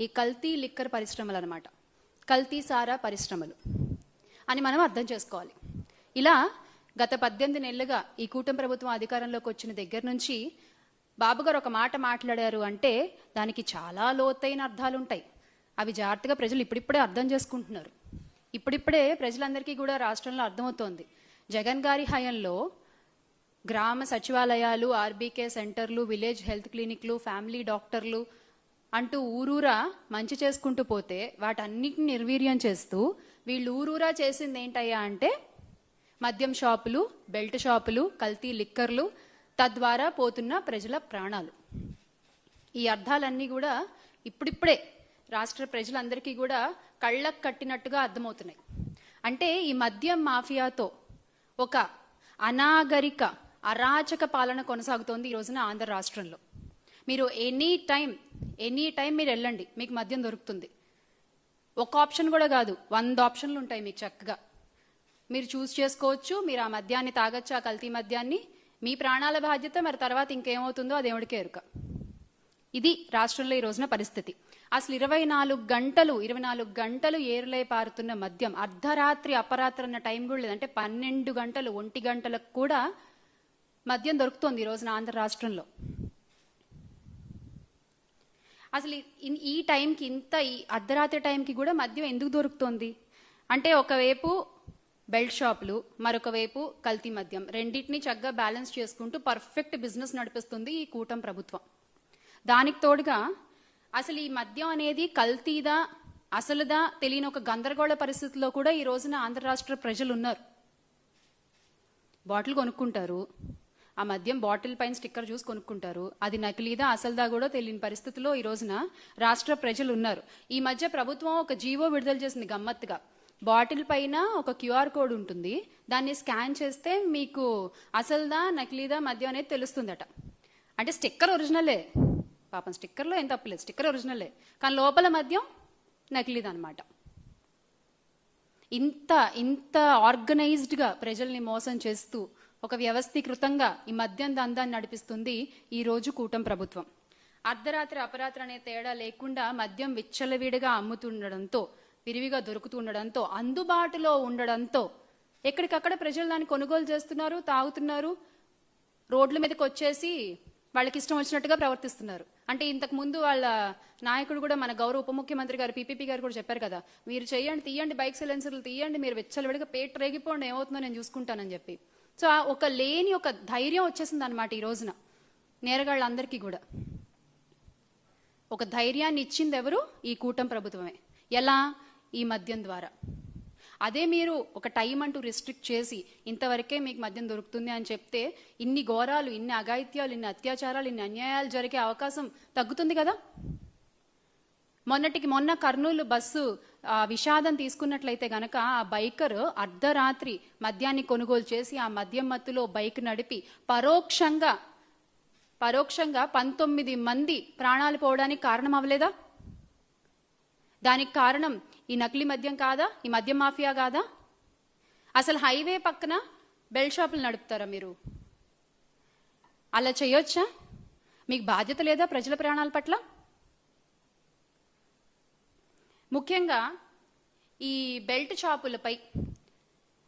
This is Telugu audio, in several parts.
ఈ కల్తీ లిక్కర్ పరిశ్రమలు అనమాట, కల్తీ సారా పరిశ్రమలు అని మనం అర్థం చేసుకోవాలి. ఇలా గత 18 నెలలుగా ఈ కూటమి ప్రభుత్వం అధికారంలోకి వచ్చిన దగ్గర నుంచి బాబు గారు ఒక మాట మాట్లాడారు అంటే దానికి చాలా లోతైన అర్థాలు ఉంటాయి. అవి జాగ్రత్తగా ప్రజలు ఇప్పుడిప్పుడే అర్థం చేసుకుంటున్నారు. ఇప్పుడిప్పుడే ప్రజలందరికీ కూడా రాష్ట్రంలో అర్థమవుతోంది. జగన్ గారి హయాంలో గ్రామ సచివాలయాలు, ఆర్బీకే సెంటర్లు, విలేజ్ హెల్త్ క్లినిక్లు, ఫ్యామిలీ డాక్టర్లు అంటూ ఊరూరా మంచి చేసుకుంటూ పోతే వాటన్నిటిని నిర్వీర్యం చేస్తూ వీళ్ళు ఊరూరా చేసింది ఏంటయ్యా అంటే మద్యం షాపులు, బెల్ట్ షాపులు, కల్తీ లిక్కర్లు, తద్వారా పోతున్న ప్రజల ప్రాణాలు. ఈ అర్థాలన్నీ కూడా ఇప్పుడిప్పుడే రాష్ట్ర ప్రజలందరికీ కూడా కళ్ళకు కట్టినట్టుగా అర్థమవుతున్నాయి. అంటే ఈ మద్యం మాఫియాతో ఒక అనాగరిక అరాచక పాలన కొనసాగుతోంది ఈ రోజున ఆంధ్ర రాష్ట్రంలో. మీరు ఎనీ టైం మీరు వెళ్ళండి, మీకు మద్యం దొరుకుతుంది. ఒక ఆప్షన్ కూడా కాదు, 100 ఆప్షన్లు ఉంటాయి మీకు. చక్కగా మీరు చూస్ చేసుకోవచ్చు. మీరు ఆ మద్యాన్ని తాగొచ్చు, ఆ కల్తీ మద్యాన్ని. మీ ప్రాణాల బాధ్యత. మరి తర్వాత ఇంకేమవుతుందో అది దేవుడికే ఎరుక. ఇది రాష్ట్రంలో ఈ రోజున పరిస్థితి. అసలు 24 గంటలు ఏరులై పారుతున్న మద్యం, అర్ధరాత్రి అపరాత్రి అన్న టైం కూడా లేదు. అంటే 12 గంటలు, 1 గంటలకు కూడా మద్యం దొరుకుతోంది ఈ రోజున ఆంధ్ర రాష్ట్రంలో. అసలు ఈ టైంకి, ఈ అర్ధరాత్రి టైంకి కూడా మద్యం ఎందుకు దొరుకుతోంది అంటే ఒకవైపు బెల్ట్ షాపులు, మరొక వైపు కల్తీ మద్యం, రెండింటినీ చక్కగా బ్యాలెన్స్ చేసుకుంటూ పర్ఫెక్ట్ బిజినెస్ నడిపిస్తుంది ఈ కూటమి ప్రభుత్వం. దానికి తోడుగా అసలు ఈ మద్యం అనేది కల్తీదా అసలుదా తెలియని ఒక గందరగోళ పరిస్థితిలో కూడా ఈ రోజున ఆంధ్ర రాష్ట్ర ప్రజలు ఉన్నారు. బాటిల్ కొనుక్కుంటారు, ఆ మద్యం బాటిల్ పైన స్టిక్కర్ చూసి కొనుక్కుంటారు. అది నకిలీదా అసలుదా కూడా తెలియని పరిస్థితిలో ఈ రోజున రాష్ట్ర ప్రజలు ఉన్నారు. ఈ మధ్య ప్రభుత్వం ఒక జీవో విడుదల చేసింది గమ్మత్తుగా. బాటిల్ పైన ఒక క్యూఆర్ కోడ్ ఉంటుంది, దాన్ని స్కాన్ చేస్తే మీకు అసలుదా నకిలీదా మద్యం అనేది తెలుస్తుందట. అంటే స్టిక్కర్ ఒరిజినలే, పాపం స్టిక్కర్లో ఏం తప్పలేదు, స్టిక్కర్ ఒరిజినలే, కానీ లోపల మద్యం నకిలీదా అనమాట. ఇంత ఆర్గనైజ్డ్గా ప్రజల్ని మోసం చేస్తూ ఒక వ్యవస్థీకృతంగా ఈ మద్యం దందాన్ని నడిపిస్తుంది ఈ రోజు కూటమి ప్రభుత్వం. అర్ధరాత్రి అపరాత్రి అనే తేడా లేకుండా మద్యం విచ్చలవిడిగా అమ్ముతుండడంతో, విరివిగా దొరుకుతుండడంతో, అందుబాటులో ఉండడంతో ఎక్కడికక్కడ ప్రజలు దాన్ని కొనుగోలు చేస్తున్నారు, తాగుతున్నారు. రోడ్ల మీదకి వచ్చేసి వాళ్ళకి ఇష్టం వచ్చినట్టుగా ప్రవర్తిస్తున్నారు. అంటే ఇంతకు ముందు వాళ్ళ నాయకుడు కూడా, మన గౌరవ ఉప ముఖ్యమంత్రి గారు, పీపీపీ గారు కూడా చెప్పారు కదా, మీరు తీయండి బైక్ సైలెన్సర్లు తీయండి, మీరు విచ్చలవిడిగా పేట రేగిపోండి, ఏమవుతుందో నేను చూసుకుంటానని చెప్పి. సో ఒక ధైర్యం వచ్చేసింది అనమాట ఈ రోజున నేరగాళ్ళందరికీ కూడా. ఒక ధైర్యాన్ని ఇచ్చింది ఎవరు? ఈ కూటమి ప్రభుత్వమే. ఎలా? ఈ మద్యం ద్వారా. అదే మీరు ఒక టైం అంటూ రిస్ట్రిక్ట్ చేసి ఇంతవరకే మీకు మద్యం దొరుకుతుంది అని చెప్తే ఇన్ని ఘోరాలు, ఇన్ని అఘాయిత్యాలు, ఇన్ని అత్యాచారాలు, ఇన్ని అన్యాయాలు జరిగే అవకాశం తగ్గుతుంది కదా. మొన్న కర్నూలు బస్సు విషాదం తీసుకున్నట్లయితే గనక ఆ బైకర్ అర్ధరాత్రి మద్యాన్ని కొనుగోలు చేసి ఆ మద్యం మత్తులో బైక్ నడిపి పరోక్షంగా 19 మంది ప్రాణాలు పోవడానికి కారణం అవ్వలేదా? దానికి కారణం ఈ నకిలీ మద్యం కాదా? ఈ మద్యం మాఫియా కాదా? అసలు హైవే పక్కన బెల్ట్ షాపులు నడుపుతారా మీరు? అలా చేయొచ్చా? మీకు బాధ్యత లేదా ప్రజల ప్రాణాల పట్ల? ముఖ్యంగా ఈ బెల్ట్ షాపులపై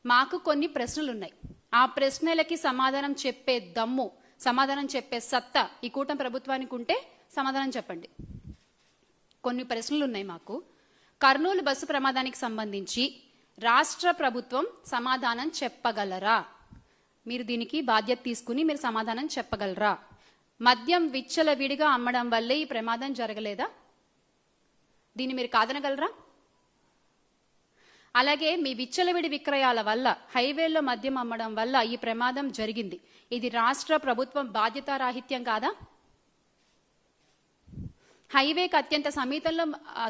మాకు కొన్ని ప్రశ్నలు ఉన్నాయి. ఆ ప్రశ్నలకి సమాధానం చెప్పే దమ్ము, సమాధానం చెప్పే సత్తా ఈ కూటమి ప్రభుత్వానికి ఉంటే సమాధానం చెప్పండి. కొన్ని ప్రశ్నలు ఉన్నాయి మాకు. కర్నూలు బస్సు ప్రమాదానికి సంబంధించి రాష్ట్ర ప్రభుత్వం సమాధానం చెప్పగలరా? మీరు దీనికి బాధ్యత తీసుకుని మీరు సమాధానం చెప్పగలరా? మద్యం విచ్చలవిడిగా అమ్మడం వల్లే ఈ ప్రమాదం జరగలేదా? దీన్ని మీరు కాదనగలరా? అలాగే మీ విచ్చలవిడి విక్రయాల వల్ల, హైవేల్లో మద్యం అమ్మడం వల్ల ఈ ప్రమాదం జరిగింది. ఇది రాష్ట్ర ప్రభుత్వం బాధ్యతారాహిత్యం కాదా? హైవేకి అత్యంత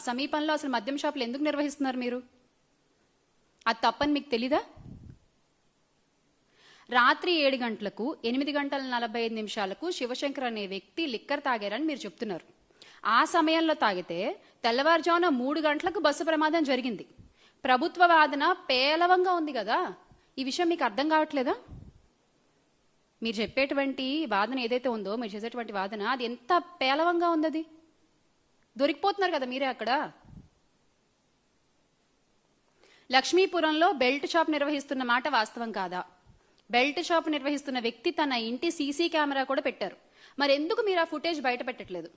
సమీపంలో అసలు మద్యం షాపులు ఎందుకు నిర్వహిస్తున్నారు మీరు? అది తప్పని మీకు తెలీదా? రాత్రి 7 గంటలకు 8 గంటల 45 నిమిషాలకు శివశంకర్ అనే వ్యక్తి లిక్కర్ తాగారని మీరు చెప్తున్నారు. ఆ సమయంలో తాగితే తెల్లవారుజామున 3 గంటలకు బస్సు ప్రమాదం జరిగింది. ప్రభుత్వ వాదన పేలవంగా ఉంది కదా. ఈ విషయం మీకు అర్థం కావట్లేదా? మీరు చెప్పేటువంటి వాదన ఏదైతే ఉందో, మీరు చేసేటువంటి వాదన, అది ఎంత పేలవంగా ఉంది. అది దొరికిపోతున్నారు కదా మీరే అక్కడ. లక్ష్మీపురంలో బెల్ట్ షాప్ నిర్వహిస్తున్న మాట వాస్తవం కాదా? బెల్ట్ షాప్ నిర్వహిస్తున్న వ్యక్తి తన ఇంటి సీసీ కెమెరా కూడా పెట్టారు. మరి ఎందుకు మీరు ఆ ఫుటేజ్ బయట పెట్టట్లేదు?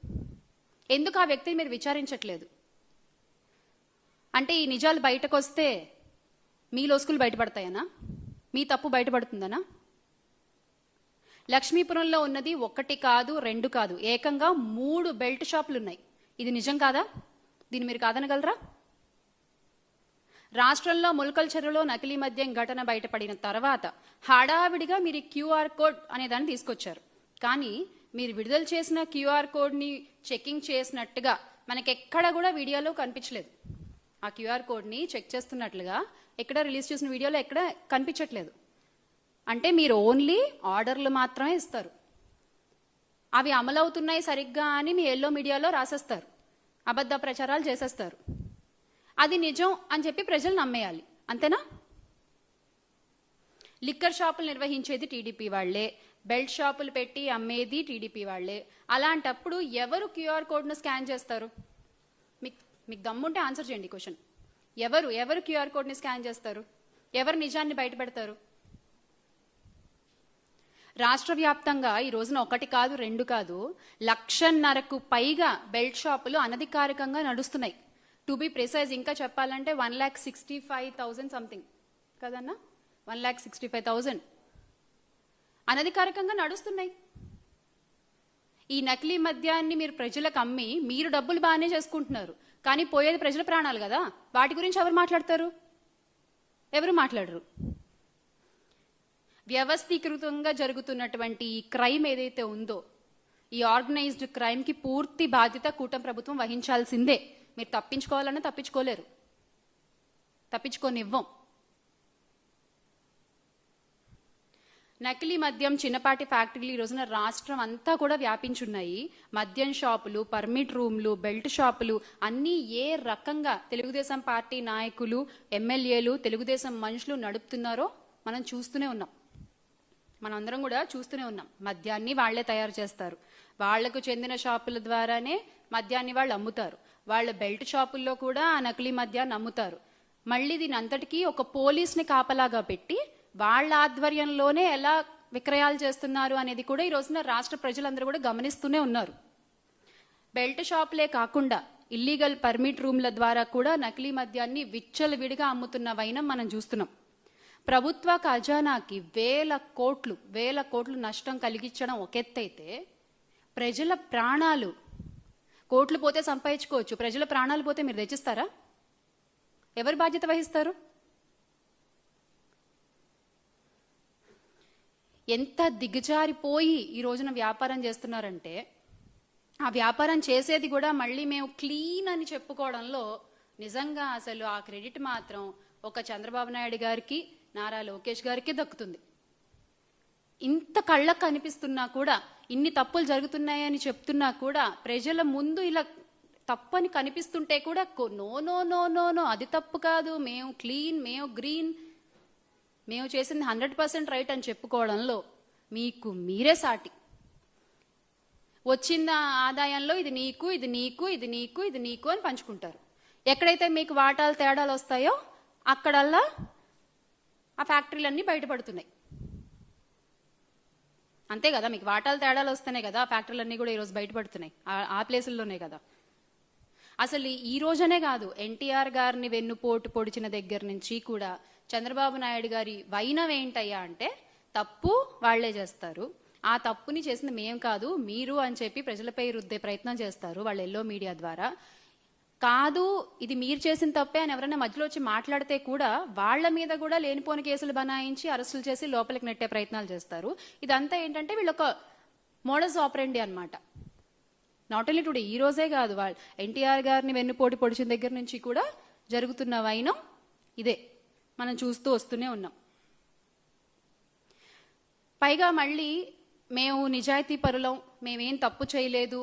ఎందుకు ఆ వ్యక్తిని మీరు విచారించట్లేదు? అంటే ఈ నిజాలు బయటకు వస్తే మీ లోసుకులు బయటపడతాయనా? మీ తప్పు బయటపడుతుందనా? లక్ష్మీపురంలో ఉన్నది 1 కాదు 2 కాదు, ఏకంగా 3 బెల్ట్ షాపులు ఉన్నాయి. ఇది నిజం కాదా? దీన్ని మీరు కాదనగలరా? రాష్ట్రంలో ములకల్ చెరువులో నకిలీ మద్యం ఘటన బయటపడిన తర్వాత హడావిడిగా మీరు క్యూఆర్ కోడ్ అనే దాన్ని తీసుకొచ్చారు. కానీ మీరు విడుదల చేసిన క్యూఆర్ కోడ్ని చెకింగ్ చేసినట్టుగా మనకెక్కడ కూడా వీడియోలో కనిపించలేదు. ఆ క్యూఆర్ కోడ్ని చెక్ చేస్తున్నట్లుగా ఎక్కడ రిలీజ్ చేసిన వీడియోలో ఎక్కడ కనిపించట్లేదు. అంటే మీరు ఓన్లీ ఆర్డర్లు మాత్రమే ఇస్తారు. అవి అమలవుతున్నాయి సరిగ్గా అని మీ ఎల్లో మీడియాలో రాసేస్తారు, అబద్ధ ప్రచారాలు చేసేస్తారు. అది నిజం అని చెప్పి ప్రజలు నమ్మేయాలి, అంతేనా? లిక్కర్ షాపులు నిర్వహించేది టీడీపీ వాళ్లే, బెల్ట్ షాపులు పెట్టి అమ్మేది టీడీపీ వాళ్లే. అలాంటప్పుడు ఎవరు క్యూఆర్ కోడ్ను స్కాన్ చేస్తారు? మీకు దమ్ముంటే ఆన్సర్ చేయండి క్వశ్చన్. ఎవరు క్యూఆర్ కోడ్ని స్కాన్ చేస్తారు? ఎవరు నిజాన్ని బయటపెడతారు? రాష్ట్ర వ్యాప్తంగా ఈ రోజున 1 కాదు 2 కాదు 1,50,000కు పైగా బెల్ట్ షాపులు అనధికారికంగా నడుస్తున్నాయి. టు బి ప్రిసైజ్ ఇంకా చెప్పాలంటే 1,65,000 సంథింగ్ కదన్నా, 1,65,000 అనధికారికంగా నడుస్తున్నాయి. ఈ నకిలీ మద్యాన్ని మీరు ప్రజలకు అమ్మి మీరు డబ్బులు బాగానే చేసుకుంటున్నారు, కానీ పోయేది ప్రజల ప్రాణాలు కదా. వాటి గురించి ఎవరు మాట్లాడతారు? ఎవరు మాట్లాడరు. వ్యవస్థీకృతంగా జరుగుతున్నటువంటి ఈ క్రైమ్ ఏదైతే ఉందో, ఈ ఆర్గనైజ్డ్ క్రైమ్కి పూర్తి బాధ్యత కూటమి ప్రభుత్వం వహించాల్సిందే. మీరు తప్పించుకోవాలన్నా తప్పించుకోలేరు, తప్పించుకోనివ్వం. నకిలీ మద్యం చిన్నపాటి ఫ్యాక్టరీలు ఈ రోజున రాష్ట్రం అంతా కూడా వ్యాపించున్నాయి. మద్యం షాపులు, పర్మిట్ రూమ్లు, బెల్ట్ షాపులు అన్నీ ఏ రకంగా తెలుగుదేశం పార్టీ నాయకులు, ఎమ్మెల్యేలు, తెలుగుదేశం మనుషులు నడుపుతున్నారో మనం చూస్తూనే ఉన్నాం. మనందరం కూడా చూస్తూనే ఉన్నాం. మద్యాన్ని వాళ్లే తయారు చేస్తారు, వాళ్లకు చెందిన షాపుల ద్వారానే మద్యాన్ని వాళ్ళు అమ్ముతారు. వాళ్ళ బెల్ట్ షాపుల్లో కూడా ఆ నకిలీ మద్యాన్ని అమ్ముతారు. మళ్ళీ దీని అంతటికీ ఒక పోలీస్ని కాపలాగా పెట్టి వాళ్ళ ఆధ్వర్యంలోనే ఎలా విక్రయాలు చేస్తున్నారు అనేది కూడా ఈ రోజున రాష్ట్ర ప్రజలందరూ కూడా గమనిస్తూనే ఉన్నారు. బెల్ట్ షాపులే కాకుండా ఇల్లీగల్ పర్మిట్ రూమ్ల ద్వారా కూడా నకిలీ మద్యాన్ని విచ్చలవిడిగా అమ్ముతున్న వైనం మనం చూస్తున్నాం. ప్రభుత్వ ఖజానాకి వేల కోట్లు నష్టం కలిగించడం ఒక ఎత్తైతే, ప్రజల ప్రాణాలు, కోట్లు పోతే సంపాదించుకోవచ్చు, ప్రజల ప్రాణాలు పోతే మీరు తెచ్చిస్తారా? ఎవరు బాధ్యత వహిస్తారు? ఎంత దిగజారిపోయి ఈ రోజున వ్యాపారం చేస్తున్నారంటే, ఆ వ్యాపారం చేసేది కూడా మళ్ళీ మేము క్లీన్ అని చెప్పుకోవడంలో నిజంగా అసలు ఆ క్రెడిట్ మాత్రం ఒక చంద్రబాబు నాయుడు గారికి, నారా లోకేష్ గారికి దక్కుతుంది. ఇంత కళ్ళకు కనిపిస్తున్నా కూడా, ఇన్ని తప్పులు జరుగుతున్నాయని చెప్తున్నా కూడా, ప్రజల ముందు ఇలా తప్పని కనిపిస్తుంటే కూడా no no no no no అది తప్పు కాదు, మేము క్లీన్, మేము గ్రీన్, మేము చేసింది 100% రైట్ అని చెప్పుకోవడంలో మీకు మీరే సాటి. వచ్చిన ఆదాయంలో ఇది నీకు, ఇది నీకు, ఇది నీకు, ఇది నీకు అని పంచుకుంటారు. ఎక్కడైతే మీకు వాటాలు తేడాలు వస్తాయో అక్కడల్లా ఆ ఫ్యాక్టరీలన్నీ బయటపడుతున్నాయి. అంతే కదా, మీకు వాటాలు తేడాలు వస్తున్నాయి కదా, ఫ్యాక్టరీలన్నీ కూడా ఈరోజు బయటపడుతున్నాయి ఆ ప్లేసుల్లోనే కదా. అసలు ఈ రోజనే కాదు, ఎన్టీఆర్ గారిని వెన్నుపోటు పొడిచిన దగ్గర నుంచి కూడా చంద్రబాబు నాయుడు గారి వైనం ఏంటయ్యా అంటే, తప్పు వాళ్లే చేస్తారు, ఆ తప్పుని చేసింది మేం కాదు మీరు అని చెప్పి ప్రజలపై రుద్దే ప్రయత్నం చేస్తారు వాళ్ళ ఎల్లో మీడియా ద్వారా. కాదు ఇది మీరు చేసిన తప్పే అని ఎవరైనా మధ్యలో వచ్చి మాట్లాడితే కూడా వాళ్ళ మీద కూడా లేనిపోని కేసులు బనాయించి అరెస్టులు చేసి లోపలికి నెట్టే ప్రయత్నాలు చేస్తారు. ఇదంతా ఏంటంటే వీళ్ళొక మోడస్ ఆపరెండి అన్నమాట. నాట్ ఓన్లీ టుడే, ఈ రోజే కాదు, వాళ్ళు ఎన్టీఆర్ గారిని వెన్నుపోటు పొడిచిన దగ్గర నుంచి కూడా జరుగుతున్న వైనం ఇదే మనం చూస్తూ వస్తూనే ఉన్నాం. పైగా మళ్ళీ మేము నిజాయితీ పరులం, మేమేం తప్పు చేయలేదు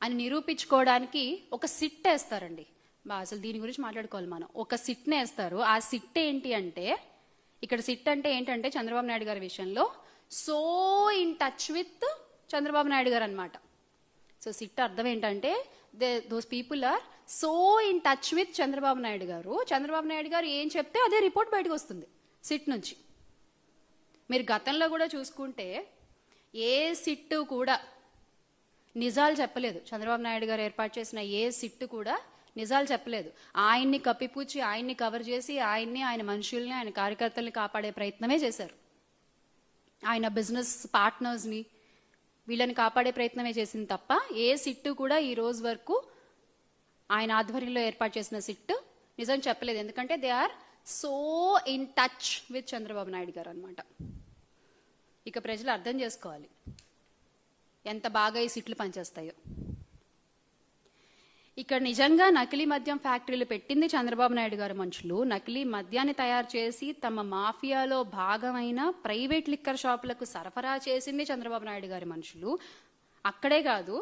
అని నిరూపించుకోవడానికి ఒక సిట్ వేస్తారండి. అసలు దీని గురించి మాట్లాడుకోవాలి మనం. ఒక సిట్ని వేస్తారు. ఆ సిట్ ఏంటి అంటే, ఇక్కడ సిట్ అంటే ఏంటంటే చంద్రబాబు నాయుడు గారి విషయంలో so in touch with Chandrababu Naidu garu అనమాట. సో సిట్ అర్థం ఏంటంటే those people are so in touch with Chandrababu Naidu garu. Chandrababu Naidu గారు ఏం చెప్తే అదే రిపోర్ట్ బయటకు వస్తుంది సిట్ నుంచి. మీరు గతంలో కూడా చూసుకుంటే ఏ సిట్టు కూడా నిజాలు చెప్పలేదు. చంద్రబాబు నాయుడు గారు ఏర్పాటు చేసిన ఏ సిట్టు కూడా నిజాలు చెప్పలేదు. ఆయన్ని కప్పిపుచ్చి, ఆయన్ని కవర్ చేసి, ఆయన మనుషుల్ని, ఆయన కార్యకర్తల్ని కాపాడే ప్రయత్నమే చేశారు. ఆయన బిజినెస్ పార్ట్నర్స్ని, వీళ్ళని కాపాడే ప్రయత్నమే చేసింది తప్ప ఏ సిట్టు కూడా ఈ రోజు వరకు ఆయన ఆధ్వర్యంలో ఏర్పాటు చేసిన సిట్టు నిజం చెప్పలేదు. ఎందుకంటే they are so in touch with Chandrababu Naidu garu అనమాట. ఇక ప్రజలు అర్థం చేసుకోవాలి ఎంత బాగా ఈ సిట్లు పనిచేస్తాయో. ఇక్కడ నిజంగా నకిలీ మద్యం ఫ్యాక్టరీలు పెట్టింది చంద్రబాబు నాయుడు గారు మనుషులు. నకిలీ మద్యాన్ని తయారు చేసి తమ మాఫియాలో భాగమైన ప్రైవేట్ లిక్కర్ షాపులకు సరఫరా చేసింది చంద్రబాబు నాయుడు గారి మనుషులు. అక్కడే కాదు,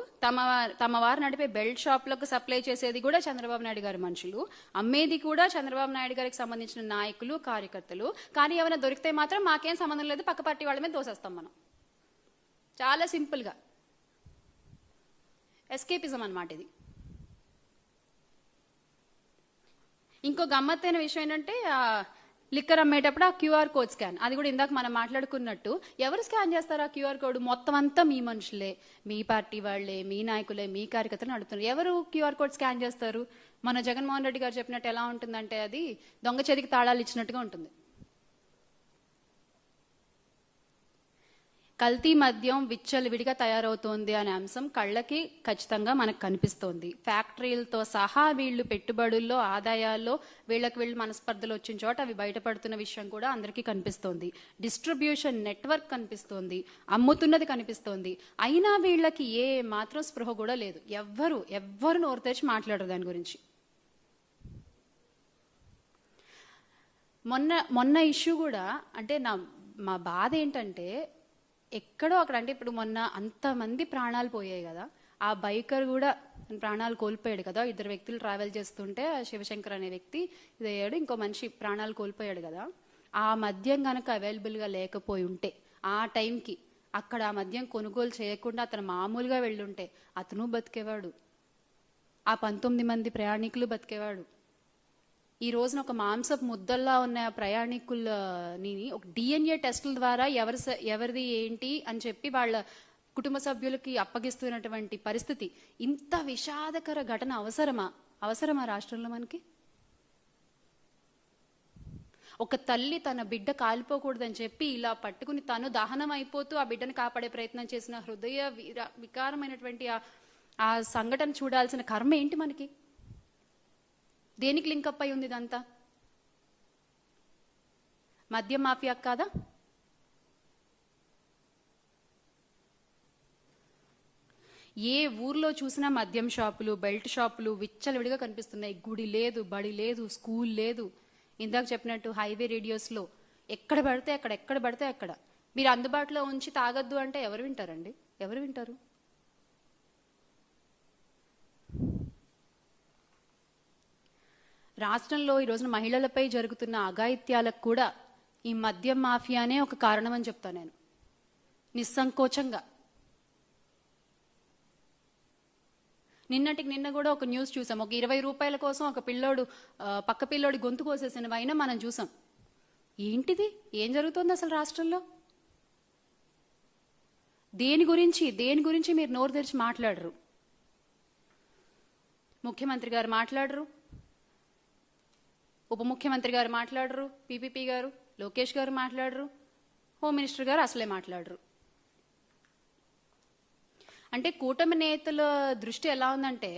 తమ వారు నడిపే బెల్ట్ షాపులకు సప్లై చేసేది కూడా చంద్రబాబు నాయుడు గారి మనుషులు. అమ్మేది కూడా చంద్రబాబు నాయుడు గారికి సంబంధించిన నాయకులు, కార్యకర్తలు. కానీ ఏమైనా దొరికితే మాత్రం మాకేం సంబంధం లేదు, పక్క పార్టీ వాళ్ళ మీద దోసేస్తాం మనం. చాలా సింపుల్గా ఎస్కేపిజం అన్నమాట ఇది. ఇంకో గమ్మత్తైన విషయం ఏంటంటే లిక్కర్ అమ్మేటప్పుడు ఆ క్యూఆర్ కోడ్ స్కాన్, అది కూడా ఇందాక మనం మాట్లాడుకున్నట్టు ఎవరు స్కాన్ చేస్తారు ఆ క్యూఆర్ కోడ్? మొత్తం అంతా మీ మనుషులే, మీ పార్టీ వాళ్లే, మీ నాయకులే, మీ కార్యకర్తలు నడుపుతున్నారు. ఎవరు క్యూఆర్ కోడ్ స్కాన్ చేస్తారు? మన జగన్మోహన్ రెడ్డి గారు చెప్పినట్టు ఎలా ఉంటుందంటే అది దొంగ చేతికి తాళాలు ఇచ్చినట్టుగా ఉంటుంది. కల్తీ మద్యం విచ్చలవిడిగా తయారవుతోంది అనే అంశం కళ్ళకి ఖచ్చితంగా మనకు కనిపిస్తోంది. ఫ్యాక్టరీలతో సహా వీళ్ళు పెట్టుబడుల్లో, ఆదాయాల్లో వీళ్ళు మనస్పర్ధలు వచ్చిన చోట అవి బయటపడుతున్న విషయం కూడా అందరికీ కనిపిస్తోంది. డిస్ట్రిబ్యూషన్ నెట్వర్క్ కనిపిస్తోంది, అమ్ముతున్నది కనిపిస్తోంది. అయినా వీళ్ళకి ఏ మాత్రం స్పృహ కూడా లేదు. ఎవ్వరు నోరు తెరిచి మాట్లాడరు దాని గురించి. మొన్న ఇష్యూ కూడా అంటే మా బాధ ఏంటంటే ఎక్కడో అక్కడ, అంటే ఇప్పుడు మొన్న అంతమంది ప్రాణాలు పోయాయి కదా, ఆ బైకర్ కూడా ప్రాణాలు కోల్పోయాడు కదా. 2 వ్యక్తులు ట్రావెల్ చేస్తుంటే శివశంకర్ అనే వ్యక్తి ఇదయ్యాడు, ఇంకో మనిషి ప్రాణాలు కోల్పోయాడు కదా. ఆ మద్యం కనుక అవైలబుల్గా లేకపోయి ఉంటే, ఆ టైంకి అక్కడ ఆ మద్యం కొనుగోలు చేయకుండా అతను మామూలుగా వెళ్ళుంటే అతను బతికేవాడు, ఆ 19 మంది ప్రయాణికులు బతికేవాడు. ఈ రోజున ఒక మాంసపు ముద్దల్లా ఉన్న ప్రయాణికులని ఒక డిఎన్ఏ టెస్టుల ద్వారా ఎవరిది ఏంటి అని చెప్పి వాళ్ళ కుటుంబ సభ్యులకి అప్పగిస్తున్నటువంటి పరిస్థితి. ఇంత విషాదకర ఘటన అవసరమా రాష్ట్రంలో మనకి? ఒక తల్లి తన బిడ్డ కాలిపోకూడదని చెప్పి ఇలా పట్టుకుని తను దహనం అయిపోతూ ఆ బిడ్డను కాపాడే ప్రయత్నం చేసిన హృదయ వికారమైనటువంటి ఆ సంఘటన చూడాల్సిన కర్మ ఏంటి మనకి? దేనికి లింకప్ అయి ఉంది ఇదంతా? మద్యం మాఫియా కాదా? ఏ ఊర్లో చూసినా మద్యం షాపులు, బెల్ట్ షాపులు విచ్చలవిడిగా కనిపిస్తున్నాయి. గుడి లేదు, బడి లేదు, స్కూల్ లేదు. ఇందాక చెప్పినట్టు హైవే రేడియోస్లో ఎక్కడ పడితే అక్కడ మీరు అందుబాటులో ఉంచి తాగొద్దు అంటే ఎవరు వింటారండి? ఎవరు వింటారు? రాష్ట్రంలో ఈ రోజున మహిళలపై జరుగుతున్న అఘాయిత్యాలకు కూడా ఈ మద్యం మాఫియానే ఒక కారణం అని చెప్తాను నేను నిస్సంకోచంగా. నిన్న కూడా ఒక న్యూస్ చూసాం. ఒక 20 రూపాయల కోసం ఒక పిల్లోడు పక్క పిల్లోడి గొంతు కోసేసినవైనా మనం చూసాం. ఏంటిది? ఏం జరుగుతుంది అసలు రాష్ట్రంలో? దేని గురించి మీరు నోరు తెరిచి మాట్లాడరు. ముఖ్యమంత్రి గారు మాట్లాడరు, ఉప ముఖ్యమంత్రి గారు మాట్లాడరు, పీపీపీ గారు, లోకేష్ గారు మాట్లాడరు, హోమ్ మినిస్టర్ గారు అసలే మాట్లాడరు. అంటే కూటమి నేతల దృష్టి ఎలా ఉందంటే,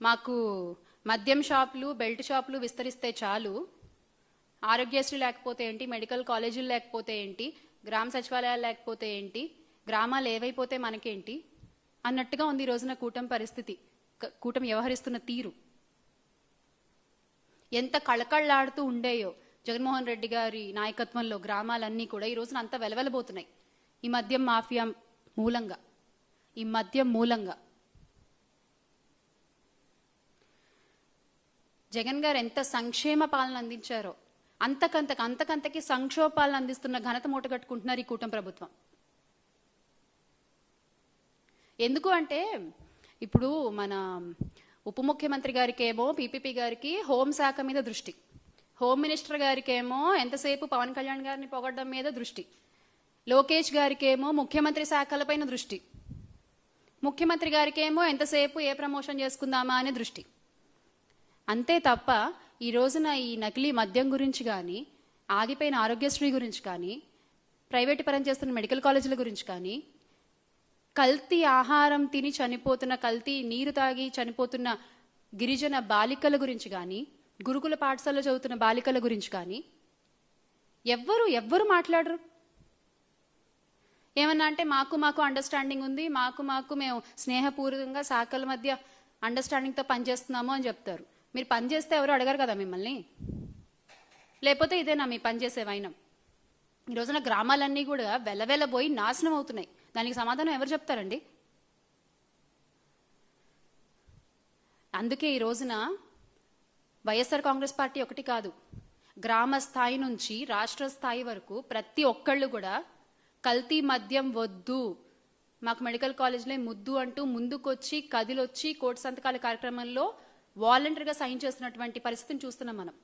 మాకు మద్యం షాపులు, బెల్ట్ షాపులు విస్తరిస్తే చాలు, ఆరోగ్యశ్రీ లేకపోతే ఏంటి, మెడికల్ కాలేజీలు లేకపోతే ఏంటి, గ్రామ సచివాలయాలు లేకపోతే ఏంటి, గ్రామాలు ఏవైపోతే మనకేంటి అన్నట్టుగా ఉంది ఈ రోజున కూటమి పరిస్థితి, కూటమి వ్యవహరిస్తున్న తీరు. ఎంత కళకళలాడుతూ ఉండేయో జగన్మోహన్ రెడ్డి గారి నాయకత్వంలో గ్రామాలన్నీ కూడా ఈ రోజున అంతా వెలవెలబోతున్నాయి ఈ మద్యం మాఫియా మూలంగా, ఈ మద్యం మూలంగా. జగన్ గారు ఎంత సంక్షేమ పాలన అందించారో అంతకంతకి సంక్షోభ పాలన అందిస్తున్న ఘనత మూటగట్టుకుంటున్నారు ఈ కూటమి ప్రభుత్వం. ఎందుకు అంటే ఇప్పుడు మన ఉప ముఖ్యమంత్రి గారికి ఏమో పీపీపీ గారికి హోంశాఖ మీద దృష్టి, హోమ్ మినిస్టర్ గారికి ఏమో ఎంతసేపు పవన్ కళ్యాణ్ గారిని పొగడ్డం మీద దృష్టి, లోకేష్ గారికి ఏమో ముఖ్యమంత్రి శాఖలపైన దృష్టి, ముఖ్యమంత్రి గారికి ఏమో ఎంతసేపు ఏ ప్రమోషన్ చేసుకుందామా అనే దృష్టి. అంతే తప్ప ఈ రోజున ఈ నకిలీ మద్యం గురించి కానీ, ఆగిపోయిన ఆరోగ్యశ్రీ గురించి కానీ, ప్రైవేటు పరం చేస్తున్న మెడికల్ కాలేజీల గురించి కానీ, కల్తీ ఆహారం తిని చనిపోతున్న, కల్తీ నీరు తాగి చనిపోతున్న గిరిజన బాలికల గురించి కానీ, గురుకుల పాఠశాలలో చదువుతున్న బాలికల గురించి కానీ ఎవ్వరు మాట్లాడరు. ఏమన్నా అంటే మాకు అండర్స్టాండింగ్ ఉంది, మాకు మేము స్నేహపూర్వకంగా శాఖల మధ్య అండర్స్టాండింగ్తో పనిచేస్తున్నాము అని చెప్తారు. మీరు పనిచేస్తే ఎవరు అడగరు కదా మిమ్మల్ని. లేకపోతే ఇదేనా మీ పనిచేసే వైనం? ఈ రోజున గ్రామాలన్నీ కూడా వెలవెలబోయి నాశనం అవుతున్నాయి. దానికి సమాధానం ఎవరు చెప్తారండి? అందుకే ఈ రోజున వైఎస్ఆర్ కాంగ్రెస్ పార్టీ ఒకటి కాదు, గ్రామ స్థాయి నుంచి రాష్ట్ర స్థాయి వరకు ప్రతి ఒక్కళ్ళు కూడా కల్తీ మద్యం వద్దు, మాకు మెడికల్ కాలేజ్లో ముద్దు అంటూ ముందుకొచ్చి కదిలొచ్చి కోటి సంతకాల కార్యక్రమంలో వాలంటీర్గా సైన్ చేస్తున్నటువంటి పరిస్థితిని చూస్తున్నాం మనం.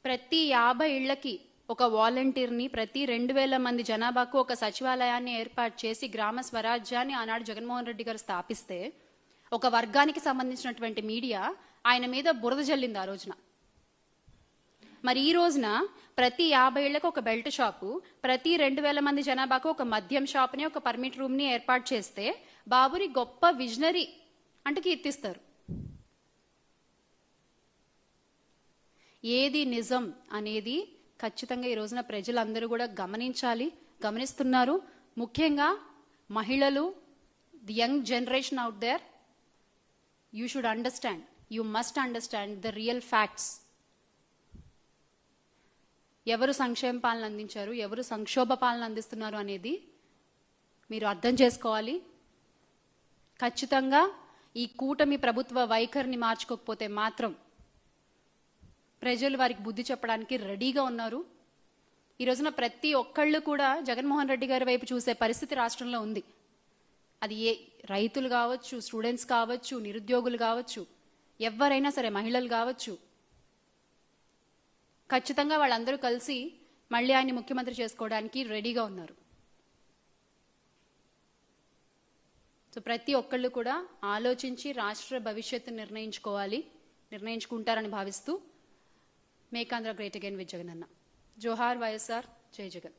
ప్రతి 50 ఇళ్లకి ఒక వాలంటీర్ని, ప్రతి 2000 మంది జనాభాకు ఒక సచివాలయాన్ని ఏర్పాటు చేసి గ్రామ స్వరాజ్యాన్ని ఆనాడు జగన్మోహన్ రెడ్డి గారు స్థాపిస్తే ఒక వర్గానికి సంబంధించినటువంటి మీడియా ఆయన మీద బురద జల్లింది ఆ రోజున. మరి ఈ రోజున ప్రతి 50 ఇళ్లకు ఒక బెల్ట్ షాపు, ప్రతి 2000 మంది జనాభాకు ఒక మద్యం షాప్ని, ఒక పర్మిట్ రూమ్ని ఏర్పాటు చేస్తే బాబుని గొప్ప విజనరీ అంటూ కీర్తిస్తారు. ఏది నిజం అనేది ఖచ్చితంగా ఈ రోజున ప్రజలందరూ కూడా గమనిస్తున్నారు. ముఖ్యంగా మహిళలు, the young generation out there, you should understand, you must understand the real facts. ఎవరు సంక్షేమ పాలన అందించారు, ఎవరు సంక్షోభ పాలన అందిస్తున్నారు అనేది మీరు అర్థం చేసుకోవాలి. ఖచ్చితంగా ఈ కూటమి ప్రభుత్వ వైఖరిని మార్చుకోకపోతే మాత్రం ప్రజలు వారికి బుద్ధి చెప్పడానికి రెడీగా ఉన్నారు. ఈ రోజున ప్రతి ఒక్కళ్ళు కూడా జగన్మోహన్ రెడ్డి గారి వైపు చూసే పరిస్థితి రాష్ట్రంలో ఉంది. అది రైతులు కావచ్చు, స్టూడెంట్స్ కావచ్చు, నిరుద్యోగులు కావచ్చు, ఎవరైనా సరే, మహిళలు కావచ్చు, ఖచ్చితంగా వాళ్ళందరూ కలిసి మళ్ళీ ఆయన్ని ముఖ్యమంత్రి చేసుకోవడానికి రెడీగా ఉన్నారు. సో ప్రతి ఒక్కళ్ళు కూడా ఆలోచించి రాష్ట్ర భవిష్యత్తు నిర్ణయించుకుంటారని భావిస్తూ make Andhra great again with Jagan అన్న. జోహార్ వైఎస్ఆర్, జై జగన్.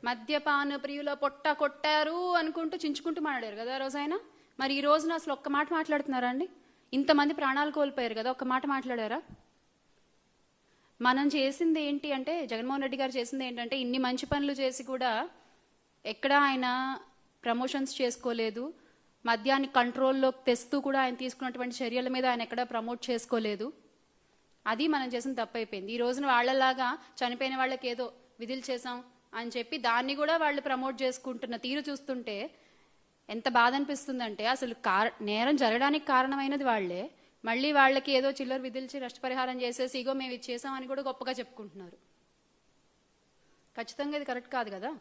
మద్యపాన ప్రియుల పొట్ట కొట్టారు అనుకుంటూ చించుకుంటూ మాట్లాడారు కదా ఆ రోజు ఆయన. మరి ఈ రోజున అసలు ఒక్క మాట మాట్లాడుతున్నారా అండి? ఇంతమంది ప్రాణాలు కోల్పోయారు కదా, ఒక్క మాట మాట్లాడారా? మనం చేసింది ఏంటి అంటే, జగన్మోహన్ రెడ్డి గారు చేసింది ఏంటంటే, ఇన్ని మంచి పనులు చేసి కూడా ఎక్కడా ఆయన ప్రమోషన్స్ చేసుకోలేదు. మద్యాన్ని కంట్రోల్లోకి తెస్తూ కూడా ఆయన తీసుకున్నటువంటి చర్యల మీద ఆయన ఎక్కడా ప్రమోట్ చేసుకోలేదు. అది మనం చేసిన తప్పైపోయింది. ఈ రోజున వాళ్ళలాగా చనిపోయిన వాళ్ళకి ఏదో విధులు చేసాం అని చెప్పి దాన్ని కూడా వాళ్ళు ప్రమోట్ చేసుకుంటున్న తీరు చూస్తుంటే ఎంత బాధ అనిపిస్తుందంటే, అసలు నేరం జరగడానికి కారణమైనది వాళ్లే, మళ్ళీ వాళ్ళకి ఏదో చిల్లర విధిల్చి నష్టపరిహారం చేసేసి ఇగో మేము ఇది చేసామని కూడా గొప్పగా చెప్పుకుంటున్నారు. ఖచ్చితంగా ఇది కరెక్ట్ కాదు కదా.